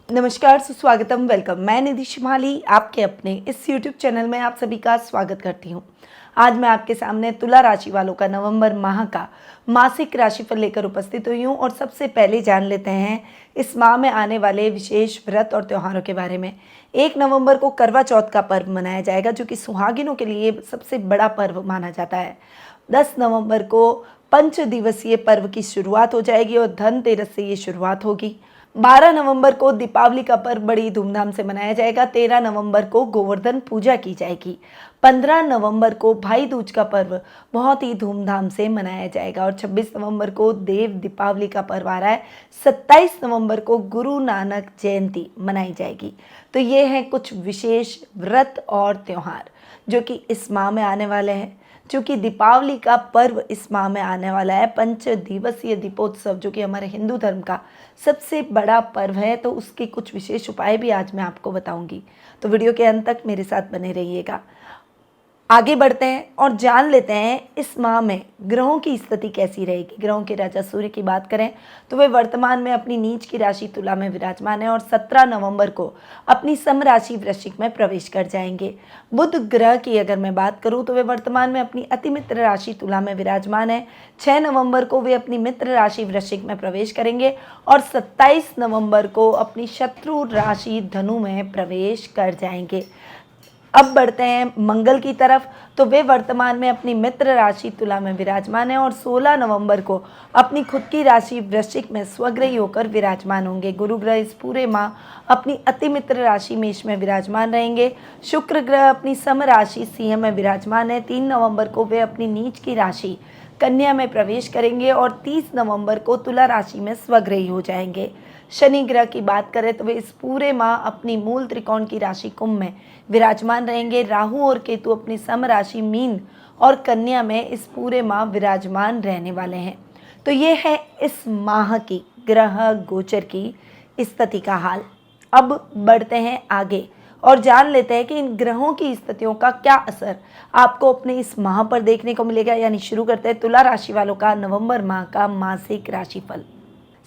नमस्कार, सुस्वागतम, वेलकम। मैं निधि शिमाली आपके अपने इस YouTube चैनल में आप सभी का स्वागत करती हूँ। आज मैं आपके सामने तुला राशि वालों का नवंबर माह का मासिक राशिफल लेकर उपस्थित हुई हूँ और सबसे पहले जान लेते हैं इस माह में आने वाले विशेष व्रत और त्योहारों के बारे में। 1 नवंबर को करवा चौथ का पर्व मनाया जाएगा, जो कि सुहागिनों के लिए सबसे बड़ा पर्व माना जाता है। 10 नवंबर को 5 दिवसीय पर्व की शुरुआत हो जाएगी और धनतेरस से ये शुरुआत होगी। 12 नवंबर को दीपावली का पर्व बड़ी धूमधाम से मनाया जाएगा। 13 नवंबर को गोवर्धन पूजा की जाएगी। 15 नवंबर को भाई दूज का पर्व बहुत ही धूमधाम से मनाया जाएगा और 26 नवंबर को देव दीपावली का पर्व आ रहा है। 27 नवंबर को गुरु नानक जयंती मनाई जाएगी। तो ये हैं कुछ विशेष व्रत और त्योहार जो कि इस माह में आने वाले हैं। चूँकि दीपावली का पर्व इस माह में आने वाला है, 5 दिवसीय दीपोत्सव जो कि हमारे हिंदू धर्म का सबसे बड़ा पर्व है, तो उसके कुछ विशेष उपाय भी आज मैं आपको बताऊंगी। तो वीडियो के अंत तक मेरे साथ बने रहिएगा। आगे बढ़ते हैं और जान लेते हैं इस माह में ग्रहों की स्थिति कैसी रहेगी। ग्रहों के राजा सूर्य की बात करें तो वे वर्तमान में अपनी नीच की राशि तुला में विराजमान है और 17 नवंबर को अपनी सम राशि वृश्चिक में प्रवेश कर जाएंगे। बुध ग्रह की अगर मैं बात करूं तो वे वर्तमान में अपनी अति मित्र राशि तुला में विराजमान है। 6 नवंबर को वे अपनी मित्र राशि वृश्चिक में प्रवेश करेंगे और 27 नवंबर को अपनी शत्रु राशि धनु में प्रवेश कर जाएंगे। अब बढ़ते हैं मंगल की तरफ, तो वे वर्तमान में अपनी मित्र राशि तुला में विराजमान है और 16 नवंबर को अपनी खुद की राशि वृश्चिक में स्वग्रही होकर विराजमान होंगे। गुरु ग्रह इस पूरे माह अपनी अति मित्र राशि मेष में विराजमान रहेंगे। शुक्र ग्रह अपनी सम राशि सिंह में विराजमान है। 3 नवंबर को वे अपनी नीच की राशि कन्या में प्रवेश करेंगे और 30 नवंबर को तुला राशि में स्वग्रही हो जाएंगे। शनि ग्रह की बात करें तो वे इस पूरे माह अपनी मूल त्रिकोण की राशि कुंभ में विराजमान रहेंगे। राहु और केतु अपनी सम राशि मीन और कन्या में इस पूरे माह विराजमान रहने वाले हैं। तो ये है इस माह की ग्रह गोचर की स्थिति का हाल। अब बढ़ते हैं आगे और जान लेते हैं कि इन ग्रहों की स्थितियों का क्या असर आपको अपने इस माह पर देखने को मिलेगा। यानी शुरू करते हैं तुला राशि वालों का नवंबर माह का मासिक राशिफल।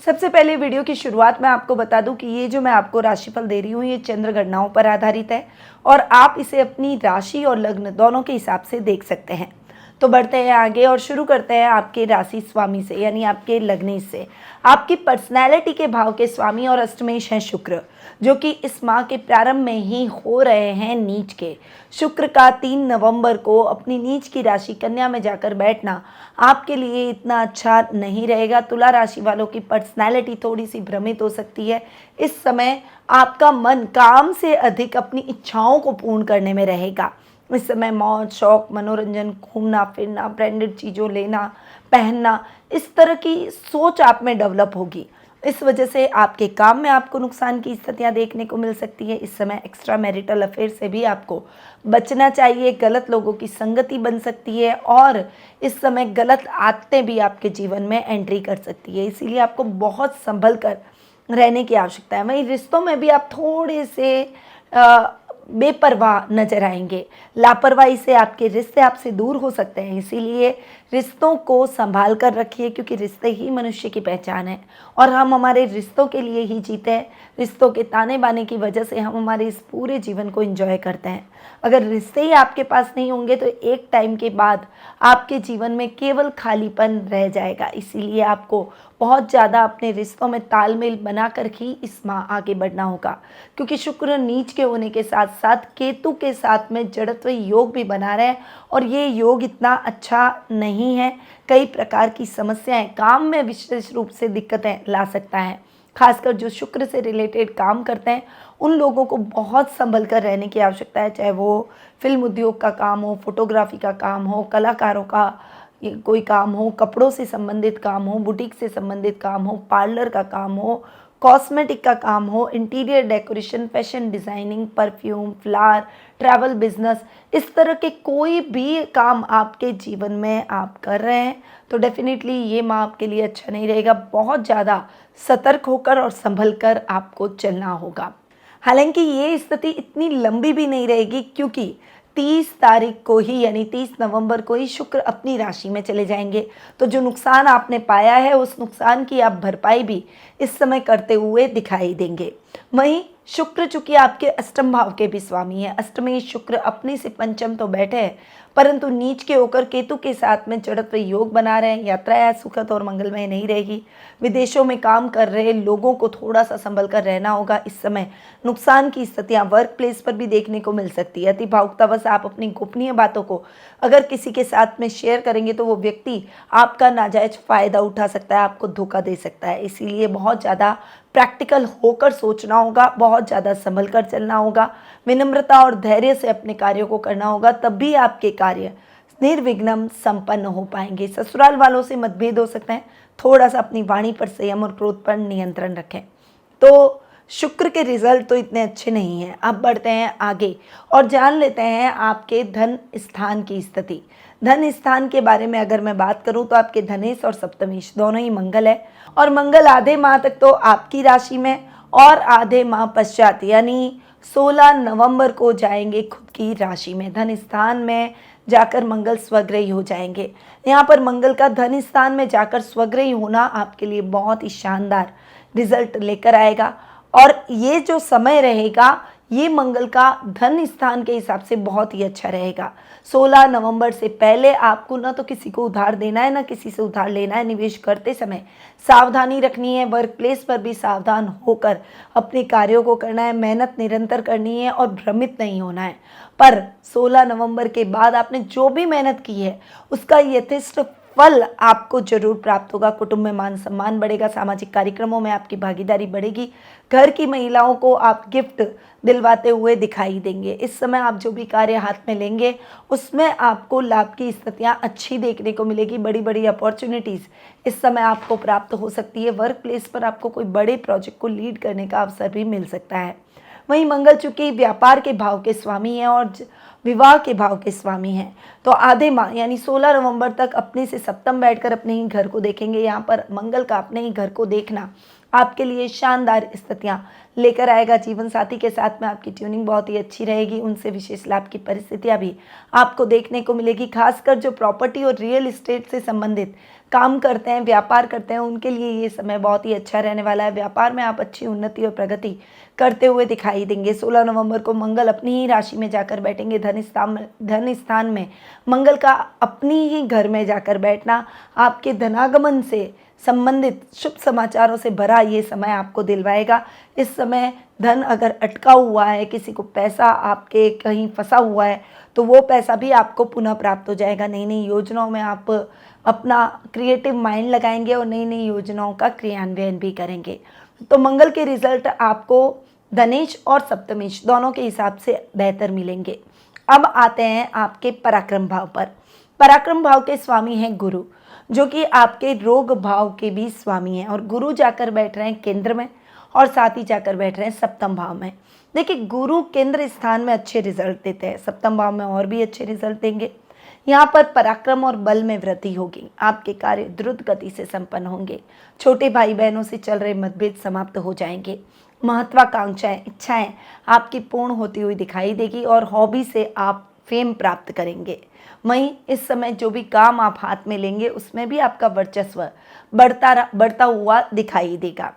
सबसे पहले वीडियो की शुरुआत में आपको बता दूं कि ये जो मैं आपको राशिफल दे रही हूँ ये चंद्र गणनाओं पर आधारित है और आप इसे अपनी राशि और लग्न दोनों के हिसाब से देख सकते हैं। तो बढ़ते हैं आगे और शुरू करते हैं आपके राशि स्वामी से, यानी आपके लग्नेश से। आपकी पर्सनैलिटी के भाव के स्वामी और अष्टमेश हैं शुक्र, जो कि इस माह के प्रारंभ में ही हो रहे हैं नीच के। शुक्र का 3 नवंबर को अपनी नीच की राशि कन्या में जाकर बैठना आपके लिए इतना अच्छा नहीं रहेगा। तुला राशि वालों की पर्सनैलिटी थोड़ी सी भ्रमित हो सकती है। इस समय आपका मन काम से अधिक अपनी इच्छाओं को पूर्ण करने में रहेगा। इस समय मौज शौक, मनोरंजन, घूमना फिरना, ब्रांडेड चीज़ों लेना पहनना, इस तरह की सोच आप में डेवलप होगी। इस वजह से आपके काम में आपको नुकसान की स्थितियां देखने को मिल सकती है। इस समय एक्स्ट्रा मैरिटल अफेयर से भी आपको बचना चाहिए। गलत लोगों की संगति बन सकती है और इस समय गलत आदतें भी आपके जीवन में एंट्री कर सकती है, इसीलिए आपको बहुत संभल कर रहने की आवश्यकता है। वहीं रिश्तों में भी आप थोड़े से बेपरवाह नजर आएंगे। लापरवाही से आपके रिश्ते आपसे दूर हो सकते हैं, इसीलिए रिश्तों को संभाल कर रखिए, क्योंकि रिश्ते ही मनुष्य की पहचान है और हम हमारे रिश्तों के लिए ही जीते हैं। रिश्तों के ताने बाने की वजह से हम हमारे इस पूरे जीवन को एंजॉय करते हैं। अगर रिश्ते ही आपके पास नहीं होंगे तो एक टाइम के बाद आपके जीवन में केवल खालीपन रह जाएगा। इसीलिए आपको बहुत ज़्यादा अपने रिश्तों में तालमेल बनाकर ही इस माह आगे बढ़ना होगा, क्योंकि शुक्र नीच के होने के साथ साथ केतु के साथ में जड़त्व योग भी बना रहे हैं और ये योग इतना अच्छा नहीं है। कई प्रकार की समस्याएं, काम में विशेष रूप से दिक्कतें ला सकता है। खासकर जो शुक्र से रिलेटेड काम करते हैं उन लोगों को बहुत संभल कर रहने की आवश्यकता है, चाहे वो फिल्म उद्योग का काम हो, फोटोग्राफी का काम हो, कलाकारों का कोई काम हो, कपड़ों से संबंधित काम हो, बुटीक से संबंधित काम हो, पार्लर का काम हो, कॉस्मेटिक का काम हो, interior decoration, fashion designing, perfume, flower, travel business, इस तरह के कोई भी काम आपके जीवन में आप कर रहे हैं तो डेफिनेटली ये माह आपके लिए अच्छा नहीं रहेगा। बहुत ज़्यादा सतर्क होकर और संभल कर आपको चलना होगा। हालांकि ये स्थिति इतनी लंबी भी नहीं रहेगी, क्योंकि 30 तारीख को ही यानी 30 नवंबर को ही शुक्र अपनी राशि में चले जाएंगे। तो जो नुकसान आपने पाया है उस नुकसान की आप भरपाई भी इस समय करते हुए दिखाई देंगे। वहीं शुक्र चूंकि आपके अष्टम भाव के भी स्वामी है, अष्टमी शुक्र अपने से पंचम तो बैठे हैं परंतु नीच के होकर केतु के साथ में जड़त्व योग बना रहे हैं। यात्राएं सुखद और मंगलमय नहीं रहेगी। विदेशों में काम कर रहे लोगों को थोड़ा सा संभल कर रहना होगा। इस समय नुकसान की स्थितियां वर्क प्लेस पर भी देखने को मिल सकती है। अति भावुकतावश आप अपनी गोपनीय बातों को अगर किसी के साथ में शेयर करेंगे तो वो व्यक्ति आपका नाजायज फायदा उठा सकता है, आपको धोखा दे सकता है। इसीलिए बहुत ज़्यादा प्रैक्टिकल होकर सोचना होगा, बहुत ज़्यादा संभल कर चलना होगा, विनम्रता और धैर्य से अपने कार्यों को करना होगा, तब भी आपके कार्य निर्विघ्न संपन्न हो पाएंगे। ससुराल वालों से मतभेद हो सकते हैं, थोड़ा सा अपनी वाणी पर संयम और क्रोध पर नियंत्रण रखें। तो शुक्र के रिजल्ट तो इतने अच्छे नहीं हैं। अब बढ़ते हैं आगे और जान लेते हैं आपके धन स्थान की स्थिति। धन स्थान के बारे में अगर मैं बात करूं तो आपके धनेश और सप्तमेश दोनों ही मंगल है और मंगल आधे माह तक तो आपकी राशि में और आधे माह पश्चात यानी 16 नवंबर को जाएंगे खुद की राशि में। धन स्थान में जाकर मंगल स्वग्रही हो जाएंगे। यहाँ पर मंगल का धन स्थान में जाकर स्वग्रही होना आपके लिए बहुत ही शानदार रिजल्ट लेकर आएगा और ये जो समय रहेगा ये मंगल का धन स्थान के हिसाब से बहुत ही अच्छा रहेगा। 16 नवंबर से पहले आपको ना तो किसी को उधार देना है ना किसी से उधार लेना है। निवेश करते समय सावधानी रखनी है, वर्क प्लेस पर भी सावधान होकर अपने कार्यों को करना है, मेहनत निरंतर करनी है और भ्रमित नहीं होना है। पर 16 नवंबर के बाद आपने जो भी मेहनत की है उसका यथेष्ट फल आपको जरूर प्राप्त होगा। कुटुंब में मान सम्मान बढ़ेगा, सामाजिक कार्यक्रमों में आपकी भागीदारी बढ़ेगी, घर की महिलाओं को आप गिफ्ट दिलवाते हुए दिखाई देंगे। इस समय आप जो भी कार्य हाथ में लेंगे उसमें आपको लाभ की स्थितियां अच्छी देखने को मिलेगी। बड़ी बड़ी अपॉर्चुनिटीज़ इस समय आपको प्राप्त हो सकती है। वर्क प्लेस पर आपको कोई बड़े प्रोजेक्ट को लीड करने का अवसर भी मिल सकता है। वहीं मंगल चूंकि व्यापार के भाव के स्वामी हैं और विवाह के भाव के स्वामी हैं तो आधे माह यानी 16 नवंबर तक अपने से सप्तम बैठकर अपने ही घर को देखेंगे। यहाँ पर मंगल का अपने ही घर को देखना आपके लिए शानदार स्थितियाँ लेकर आएगा। जीवन साथी के साथ में आपकी ट्यूनिंग बहुत ही अच्छी रहेगी, उनसे विशेष लाभ की परिस्थितियाँ भी आपको देखने को मिलेगी। खासकर जो प्रॉपर्टी और रियल एस्टेट से संबंधित काम करते हैं, व्यापार करते हैं, उनके लिए ये समय बहुत ही अच्छा रहने वाला है। व्यापार में आप अच्छी उन्नति और प्रगति करते हुए दिखाई देंगे। 16 नवंबर को मंगल अपनी ही राशि में जाकर बैठेंगे। धन स्थान में मंगल का अपनी ही घर में जाकर बैठना आपके धनागमन से संबंधित शुभ समाचारों से भरा ये समय आपको दिलवाएगा। इस समय धन अगर अटका हुआ है, किसी को पैसा आपके कहीं फंसा हुआ है तो वो पैसा भी आपको पुनः प्राप्त हो जाएगा। नई नई योजनाओं में आप अपना क्रिएटिव माइंड लगाएंगे और नई नई योजनाओं का क्रियान्वयन भी करेंगे। तो मंगल के रिजल्ट आपको धनेश और सप्तमेश दोनों के हिसाब से बेहतर मिलेंगे। अब आते हैं आपके पराक्रम भाव पर। पराक्रम भाव के स्वामी हैं गुरु, जो कि आपके रोग भाव के भी स्वामी हैं और गुरु जाकर बैठ रहे हैं केंद्र में और साथ ही जाकर बैठ रहे हैं सप्तम भाव में। देखिए, गुरु केंद्र स्थान में अच्छे रिजल्ट देते हैं, सप्तम भाव में और भी अच्छे रिजल्ट देंगे। यहाँ पर पराक्रम और बल में वृद्धि होगी। आपके कार्य द्रुत गति से संपन्न होंगे। छोटे भाई बहनों से चल रहे मतभेद समाप्त हो जाएंगे। महत्वाकांक्षाएं, इच्छाएं आपकी पूर्ण होती हुई दिखाई देगी और हॉबी से आप फेम प्राप्त करेंगे। वहीं इस समय जो भी काम आप हाथ में लेंगे उसमें भी आपका वर्चस्व बढ़ता हुआ दिखाई देगा।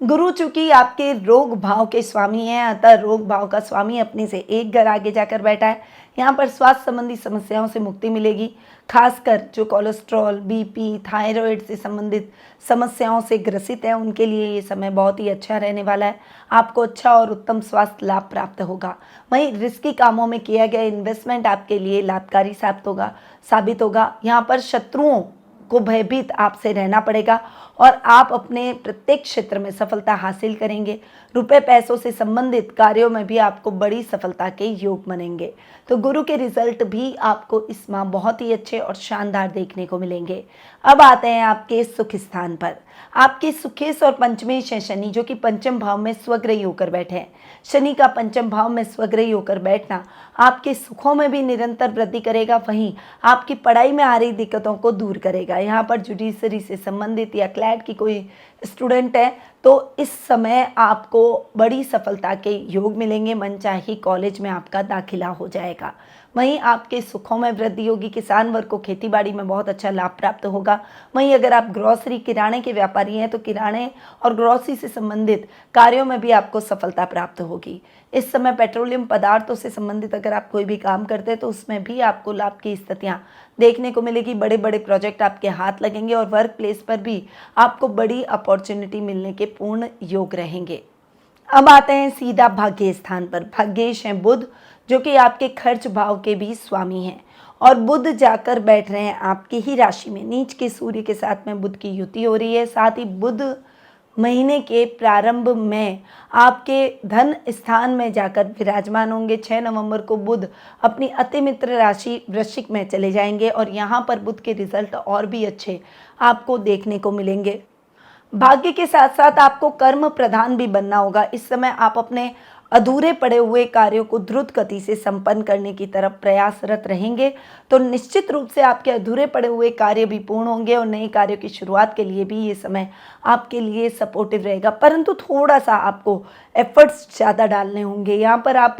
गुरु चूंकि आपके रोग भाव के स्वामी हैं, अतः रोग भाव का स्वामी अपने से एक घर आगे जाकर बैठा है। यहाँ पर स्वास्थ्य संबंधी समस्याओं से मुक्ति मिलेगी। खासकर जो कोलेस्ट्रॉल, बीपी, थायराइड से संबंधित समस्याओं से ग्रसित हैं उनके लिए ये समय बहुत ही अच्छा रहने वाला है। आपको अच्छा और उत्तम स्वास्थ्य लाभ प्राप्त होगा। वहीं रिस्की कामों में किया गया इन्वेस्टमेंट आपके लिए लाभकारी साबित होगा। यहाँ पर शत्रुओं को भयभीत आपसे रहना पड़ेगा और आप अपने प्रत्येक क्षेत्र में सफलता हासिल करेंगे। रुपए पैसों से संबंधित कार्यों में भी आपको बड़ी सफलता के योग बनेंगे। तो गुरु के रिजल्ट भी आपको इस माह बहुत ही अच्छे और शानदार देखने को मिलेंगे। अब आते हैं आपके सुख स्थान पर। आपके सुखेश और पंचमेश है शनि, जो कि पंचम भाव में स्वग्रही होकर बैठे हैं। शनि का पंचम भाव में स्वग्रही होकर बैठना आपके सुखों में भी निरंतर वृद्धि करेगा, वहीं आपकी पढ़ाई में आ रही दिक्कतों को दूर करेगा। यहाँ पर जुडिशरी से संबंधित या क्लैट की कोई स्टूडेंट हैं तो इस समय आपको बड़ी सफलता के योग मिलेंगे, मनचाही कॉलेज में आपका दाखिला हो जाएगा। वहीं आपके सुखों में वृद्धि होगी, किसान वर्ग को खेतीबाड़ी में बहुत अच्छा लाभ प्राप्त होगा। वहीं अगर आप ग्रॉसरी किराने के व्यापारी हैं तो किराने और ग्रॉसरी से संबंधित कार्यों में भी आपको सफलता प्राप्त होगी। इस समय पेट्रोलियम पदार्थों से संबंधित अगर आप कोई भी काम करते हैं तो उसमें भी आपको लाभ की स्थितियाँ देखने को मिलेगी। बड़े बड़े प्रोजेक्ट आपके हाथ लगेंगे और वर्क प्लेस पर भी आपको बड़ी अपॉर्चुनिटी मिलने के पूर्ण योग रहेंगे। अब आते हैं सीधा भाग्य स्थान पर। भाग्येश हैं बुध, जो कि आपके खर्च भाव के भी स्वामी हैं और बुध जाकर बैठ रहे हैं आपकी ही राशि में। नीच के सूर्य के साथ में बुध की युति हो रही है। साथ ही बुध महीने के प्रारंभ में आपके धन स्थान में जाकर विराजमान होंगे। 6 नवंबर को बुध अपनी अति मित्र राशि वृश्चिक में चले जाएंगे और यहाँ पर बुध के रिजल्ट और भी अच्छे आपको देखने को मिलेंगे। भाग्य के साथ साथ आपको कर्म प्रधान भी बनना होगा। इस समय आप अपने अधूरे पड़े हुए कार्यों को द्रुत गति से संपन्न करने की तरफ प्रयासरत रहेंगे तो निश्चित रूप से आपके अधूरे पड़े हुए कार्य भी पूर्ण होंगे और नए कार्यों की शुरुआत के लिए भी ये समय आपके लिए सपोर्टिव रहेगा। परंतु थोड़ा सा आपको एफर्ट्स ज़्यादा डालने होंगे। यहाँ पर आप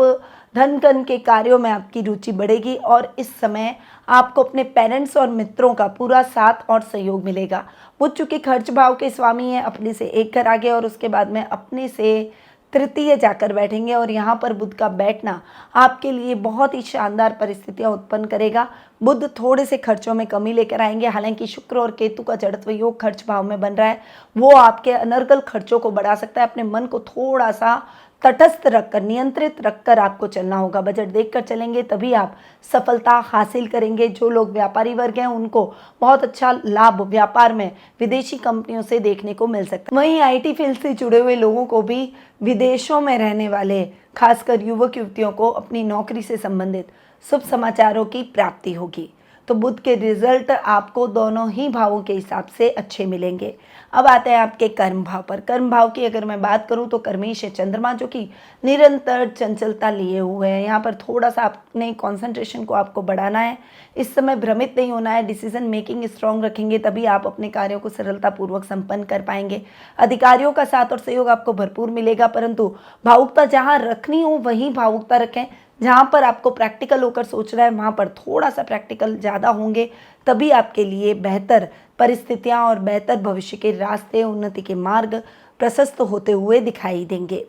धन कन के कार्यों में आपकी रुचि बढ़ेगी और इस समय आपको अपने पेरेंट्स और मित्रों का पूरा साथ और सहयोग मिलेगा। बुध चूंकि खर्च भाव के स्वामी हैं, अपने से एक घर आगे और उसके बाद में अपने से तृतीय जाकर बैठेंगे और यहाँ पर बुध का बैठना आपके लिए बहुत ही शानदार परिस्थितियाँ उत्पन्न करेगा। बुध थोड़े से खर्चों में कमी लेकर आएंगे। हालांकि शुक्र और केतु का जड़त्व योग खर्च भाव में बन रहा है, वो आपके अनर्गल खर्चों को बढ़ा सकता है। अपने मन को थोड़ा सा तटस्थ रखकर, नियंत्रित रखकर आपको चलना होगा। बजट देखकर चलेंगे तभी आप सफलता हासिल करेंगे। जो लोग व्यापारी वर्ग हैं उनको बहुत अच्छा लाभ व्यापार में विदेशी कंपनियों से देखने को मिल सकता है। वहीं आईटी फील्ड से जुड़े हुए लोगों को भी विदेशों में रहने वाले खासकर युवक युवतियों को अपनी नौकरी से संबंधित शुभ समाचारों की प्राप्ति होगी। तो बुध के रिजल्ट आपको दोनों ही भावों के हिसाब से अच्छे मिलेंगे। अब आते हैं आपके कर्म भाव पर। कर्म भाव की अगर मैं बात करूं तो कर्मेश है चंद्रमा, जो कि निरंतर चंचलता लिए हुए हैं। यहाँ पर थोड़ा सा अपने कंसंट्रेशन को आपको बढ़ाना है। इस समय भ्रमित नहीं होना है, डिसीजन मेकिंग स्ट्रांग रखेंगे तभी आप अपने कार्यों को सरलतापूर्वक संपन्न कर पाएंगे। अधिकारियों का साथ और सहयोग आपको भरपूर मिलेगा, परंतु भावुकता जहाँ रखनी हो वहीं भावुकता रखें। जहाँ पर आपको प्रैक्टिकल होकर सोचना है वहाँ पर थोड़ा सा प्रैक्टिकल ज़्यादा होंगे, तभी आपके लिए बेहतर परिस्थितियाँ और बेहतर भविष्य के रास्ते, उन्नति के मार्ग प्रशस्त होते हुए दिखाई देंगे।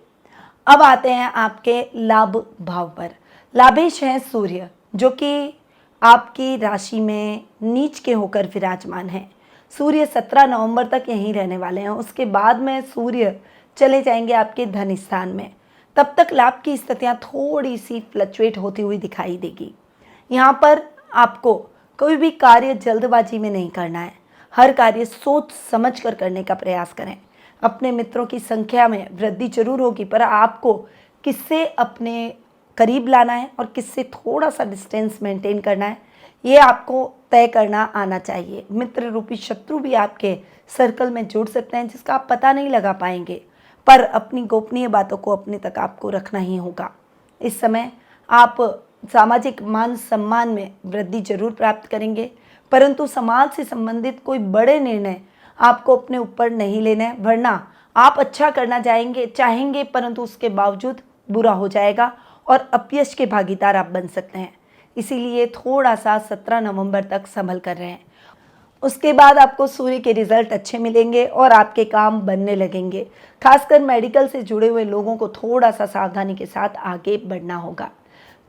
अब आते हैं आपके लाभ भाव पर। लाभेश हैं सूर्य, जो कि आपकी राशि में नीच के होकर विराजमान हैं। सूर्य 17 नवंबर तक यहीं रहने वाले हैं। उसके बाद में सूर्य चले जाएंगे आपके धन स्थान में। तब तक लाभ की स्थितियाँ थोड़ी सी फ्लक्चुएट होती हुई दिखाई देगी। यहाँ पर आपको कोई भी कार्य जल्दबाजी में नहीं करना है। हर कार्य सोच समझ कर करने का प्रयास करें। अपने मित्रों की संख्या में वृद्धि जरूर होगी, पर आपको किससे अपने करीब लाना है और किससे थोड़ा सा डिस्टेंस मेंटेन करना है, ये आपको तय करना आना चाहिए। मित्र रूपी शत्रु भी आपके सर्कल में जुड़ सकते हैं जिसका आप पता नहीं लगा पाएंगे, पर अपनी गोपनीय बातों को अपने तक आपको रखना ही होगा। इस समय आप सामाजिक मान सम्मान में वृद्धि जरूर प्राप्त करेंगे, परंतु समाज से संबंधित कोई बड़े निर्णय आपको अपने ऊपर नहीं लेने हैं, वरना आप अच्छा करना चाहेंगे परंतु उसके बावजूद बुरा हो जाएगा और अपयश के भागीदार आप बन सकते हैं। इसीलिए थोड़ा सा 17 नवंबर तक संभल कर रहे हैं। उसके बाद आपको सूर्य के रिजल्ट अच्छे मिलेंगे और आपके काम बनने लगेंगे। खासकर मेडिकल से जुड़े हुए लोगों को थोड़ा सा सावधानी के साथ आगे बढ़ना होगा।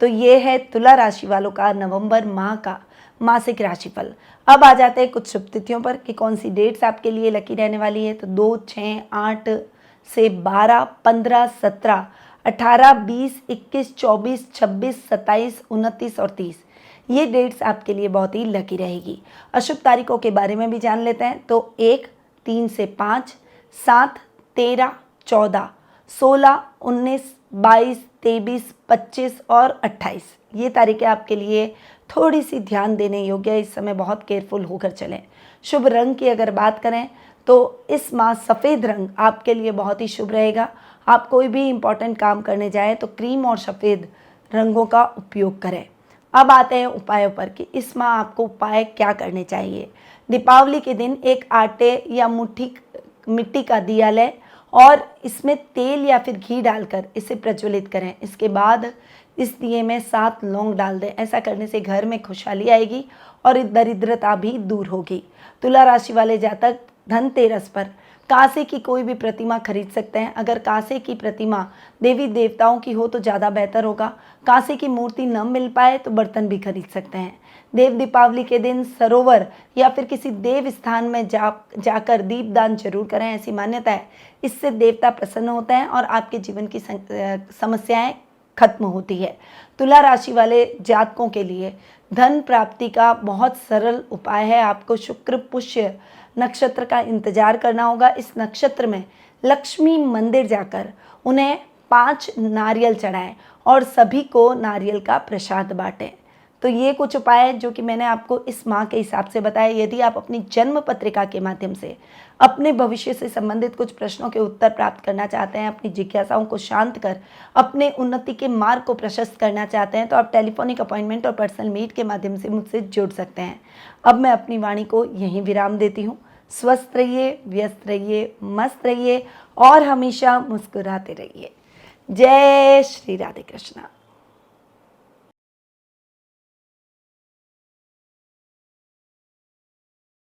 तो ये है तुला राशि वालों का नवंबर माह का मासिक राशिफल। अब आ जाते हैं कुछ शुभ तिथियों पर कि कौन सी डेट्स आपके लिए लकी रहने वाली है। तो 2, 6, 8 से 12, 15, 17, 18, 20, 21, 24, 26, 27, 29 और 30 ये डेट्स आपके लिए बहुत ही लकी रहेगी। अशुभ तारीखों के बारे में भी जान लेते हैं। तो 1, 3 से 5, 7, 13, 14, 16, 19, 22, 23, 25 और 28 ये तारीखें आपके लिए थोड़ी सी ध्यान देने योग्य है। इस समय बहुत केयरफुल होकर चलें। शुभ रंग की अगर बात करें तो इस माह सफ़ेद रंग आपके लिए बहुत ही शुभ रहेगा। आप कोई भी इम्पॉर्टेंट काम करने जाएं तो क्रीम और सफ़ेद रंगों का उपयोग करें। अब आते हैं उपायों पर कि इस माह आपको उपाय क्या करने चाहिए। दीपावली के दिन एक आटे या मुट्ठी मिट्टी का दिया लें और इसमें तेल या फिर घी डालकर इसे प्रज्वलित करें। इसके बाद इस दिए में 7 लौंग डाल दें। ऐसा करने से घर में खुशहाली आएगी और दरिद्रता भी दूर होगी। तुला राशि वाले जातक धनतेरस पर कांसे की कोई भी प्रतिमा खरीद सकते हैं। अगर कांसे की प्रतिमा देवी देवताओं की हो तो ज़्यादा बेहतर होगा। कांसे की मूर्ति न मिल पाए तो बर्तन भी खरीद सकते हैं। देव दीपावली के दिन सरोवर या फिर किसी देव स्थान में जाकर दीपदान जरूर करें, ऐसी मान्यता है। इससे देवता प्रसन्न होते हैं और आपके जीवन की समस्याएं खत्म होती है। तुला राशि वाले जातकों के लिए धन प्राप्ति का बहुत सरल उपाय है। आपको शुक्र पुष्य नक्षत्र का इंतजार करना होगा। इस नक्षत्र में लक्ष्मी मंदिर जाकर उन्हें 5 नारियल चढ़ाएं और सभी को नारियल का प्रसाद बांटें। तो ये कुछ उपाय हैं जो कि मैंने आपको इस माह के हिसाब से बताया। यदि आप अपनी जन्म पत्रिका के माध्यम से अपने भविष्य से संबंधित कुछ प्रश्नों के उत्तर प्राप्त करना चाहते हैं, अपनी जिज्ञासाओं को शांत कर अपने उन्नति के मार्ग को प्रशस्त करना चाहते हैं, तो आप टेलीफोनिक अपॉइंटमेंट और पर्सनल मीट के माध्यम से मुझसे जुड़ सकते हैं। अब मैं अपनी वाणी को यहीं विराम देती हूँ। स्वस्थ रहिए, व्यस्त रहिए, मस्त रहिए और हमेशा मुस्कुराते रहिए। जय श्री राधे कृष्णा।